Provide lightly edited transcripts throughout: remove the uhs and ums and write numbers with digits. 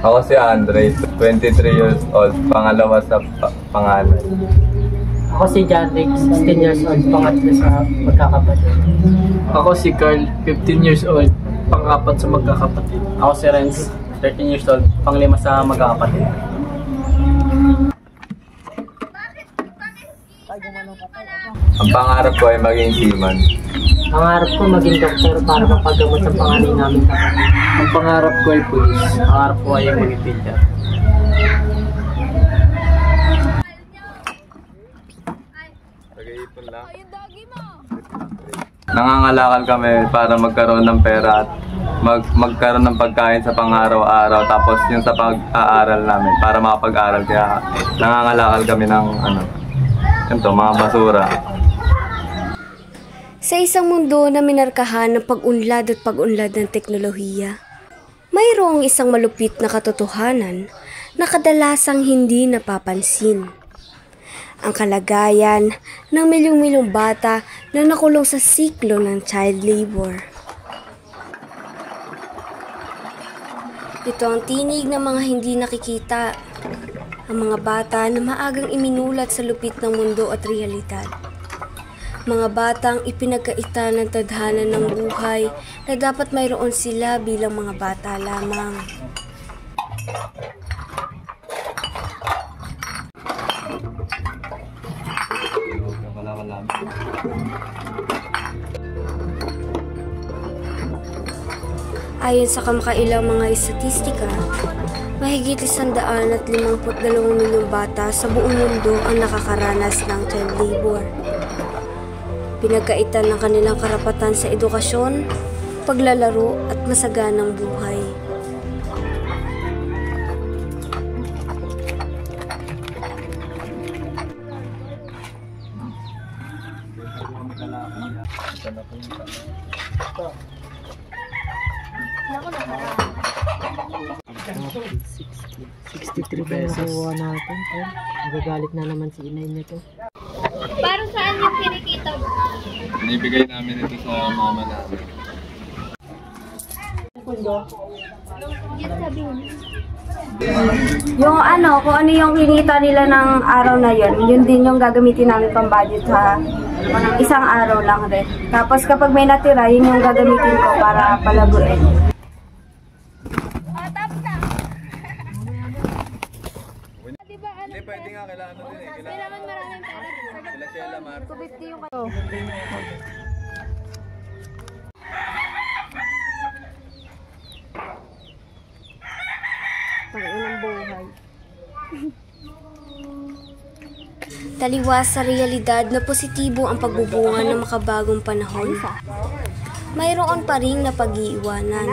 Ako si Andre, 23 years old, pangalawa sa pangalan. Ako si Janrik, 16 years old, pangatlo sa magkakapatid. Ako si Carl, 15 years old, pang-apat sa magkakapatid. Ako si Renz, 13 years old, pang-5 sa magkakapatid. Ang pangarap ko ay maging seaman. Pangarap ko maging doktor para mapagamot sa panganay namin kapatid. Ang pangarap ko ay pulis. Ang pangarap ko ay maging teacher. Nag-iipon lang. Nangangalakal kami para magkaroon ng pera at magkaroon ng pagkain sa pang-araw-araw, tapos yung sa pag-aaral namin para makapag-aral, kaya nangangalakal kami ng mga basura. Sa isang mundo na minarkahan ng pag-unlad at pag-unlad ng teknolohiya, mayroong isang malupit na katotohanan na kadalasang hindi napapansin. Ang kalagayan ng milyong-milyong bata na nakulong sa siklo ng child labor. Ito ang tinig ng mga hindi nakikita, ang mga bata na maagang iminulat sa lupit ng mundo at realidad. Mga batang ipinagkaita ng tadhana ng buhay na dapat mayroon sila bilang mga bata lamang. Ayon sa kamakailang mga estatistika, mahigit 152 milyong bata sa buong mundo ang nakakaranas ng child labor. Pinagkaitan ng kanilang karapatan sa edukasyon, paglalaro at masaganang buhay. $63 natin. Nagagalit na naman si inay nito. Para saan yung kinikita mo? Binibigay namin ito sa mama namin. Yung kung ano yung kinita nila ng araw na yun din yung gagamitin namin pang budget sa isang araw lang rin. Tapos kapag may natira, yun yung gagamitin ko para palaguin. Hindi, pwede nga, kailangan din eh. Kailangan maraming pera. Kailangan siya lamar. 250 yung kayo. Pag-unang buhay. Taliwas sa realidad na positibo ang pagbubunga ng makabagong panahon, mayroon pa ring napag-iiwanan.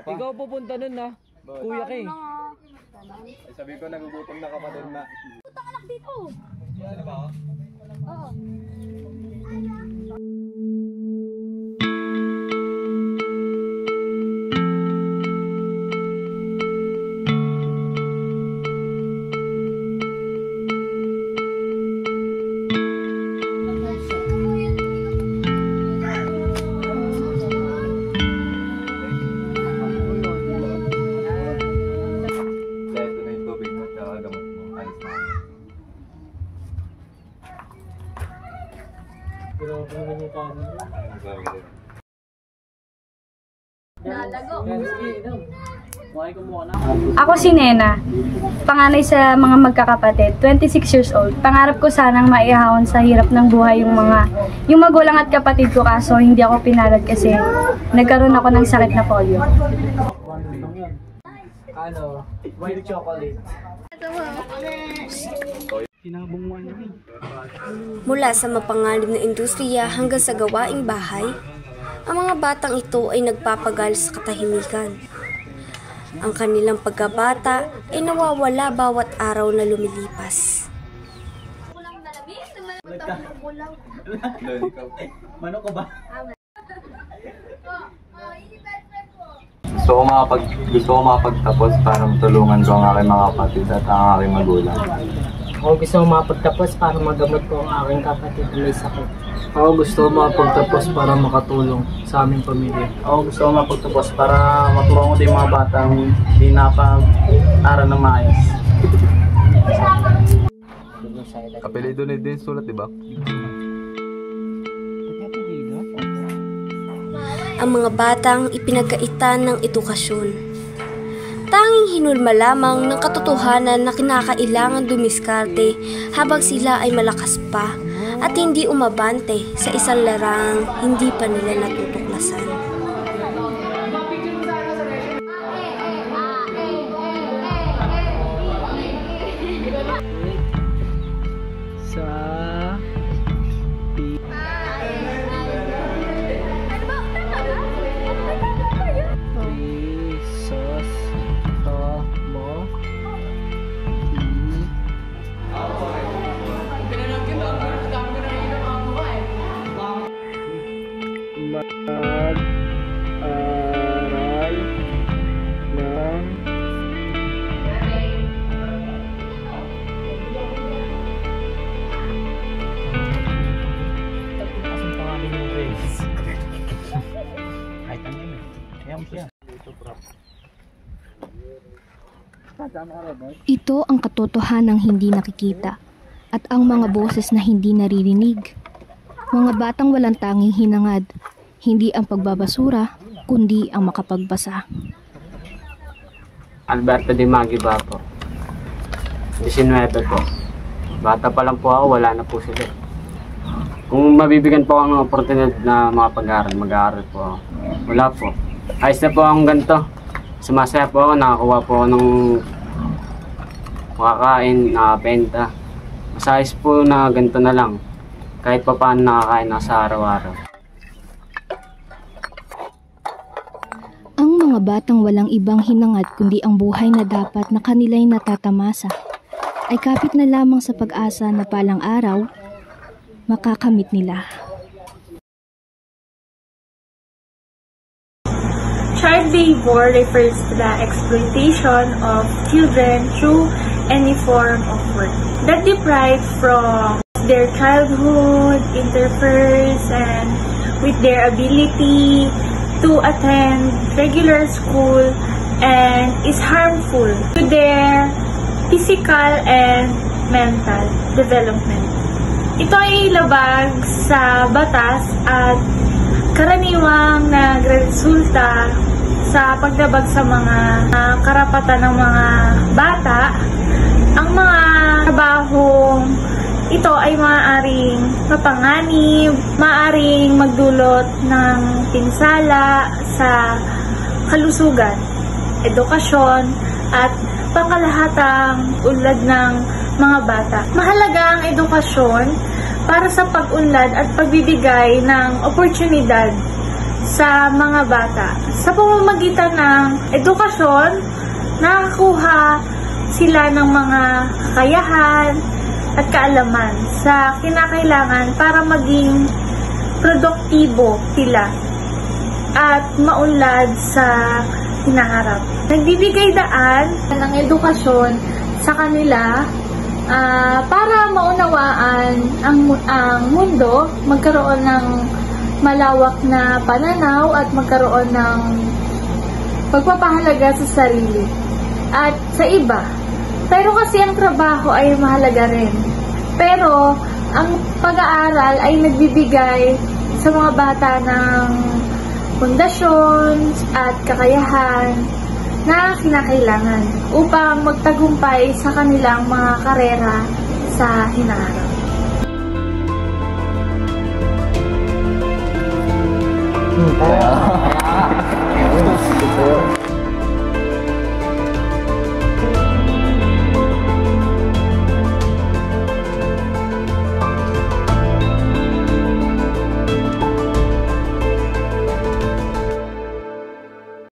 Ikaw pupunta nun na, Kuya Kay. Ay, sabi ko, nagugutom na kapatid na. Puta anak dito! Ano ba ako? Oo. Ako si Nena, panganay sa mga magkakapatid, 26 years old. Pangarap ko sanang maihahon sa hirap ng buhay yung magulang at kapatid ko, kaso hindi ako pinalad kasi nagkaroon ako ng sakit na polio. White chocolate. Mula sa mapanganib na industriya hanggang sa gawaing bahay, ang mga batang ito ay nagpapagal sa katahimikan. Ang kanilang pagkabata ay nawawala bawat araw na lumilipas. Manok ko ba? Gusto ko makapagtapos para matulungan ko ang aking mga kapatid at ang aking magulang. Ako gusto ko mapagtapos para magamot ko ang aking kapatid na may sakit. Ako gusto ko makapagtapos para makatulong sa aming pamilya. Ako gusto ko mapagtapos para matulungan ko din mga batang hindi napag-aral ng maayos. Apelido na din sulat, di ba? Ang mga batang ipinagkaitan ng edukasyon. Tanging hinulma lamang ng katotohanan na kinakailangan dumiskarte habang sila ay malakas pa at hindi umabante sa isang larang hindi pa nila natutuklasan. Ito ang katotohanang hindi nakikita at ang mga boses na hindi naririnig. Mga batang walang tanging hinangad, hindi ang pagbabasura, kundi ang makapagbasa. Alberto Di Magiba po. 19 po. Bata pa lang po ako, wala na po sila. Kung mabibigyan po ako ng oportunidad na makapag-aral, mag-aaral po ako. Wala po. Ayos na po akong ganito. Sumasaya po ako, nakakuha po ako ng makakain, nakabenta. Masayos po na ganito na lang. Kahit pa paano nakakain na sa araw-araw. Ang mga batang walang ibang hinangad kundi ang buhay na dapat na kanila'y natatamasa ay kapit na lamang sa pag-asa na palang araw makakamit nila. Child labor refers to the exploitation of children through any form of work that deprives from their childhood, interferes and with their ability to attend regular school and is harmful to their physical and mental development. Ito ay labag sa batas at karaniwang nagresulta sa paglabag sa mga karapatan ng mga bata. Ang mga trabahong ito ay maaaring mapanganib, maaaring magdulot ng pinsala sa kalusugan, edukasyon, at pangkalahatang unlad ng mga bata. Mahalaga ang edukasyon para sa pag-unlad at pagbibigay ng oportunidad sa mga bata. Sa pamamagitan ng edukasyon, nakakuha sila ng mga kakayahan at kaalaman sa kinakailangan para maging produktibo sila at maunlad sa hinaharap. Nagbibigay daan ng edukasyon sa kanila para maunawaan ang mundo, magkaroon ng malawak na pananaw at magkaroon ng pagpapahalaga sa sarili at sa iba. Pero kasi ang trabaho ay mahalaga rin. Pero ang pag-aaral ay nagbibigay sa mga bata ng pundasyon at kakayahan na kinakailangan upang magtagumpay sa kanilang mga karera sa hinaharap. Kaya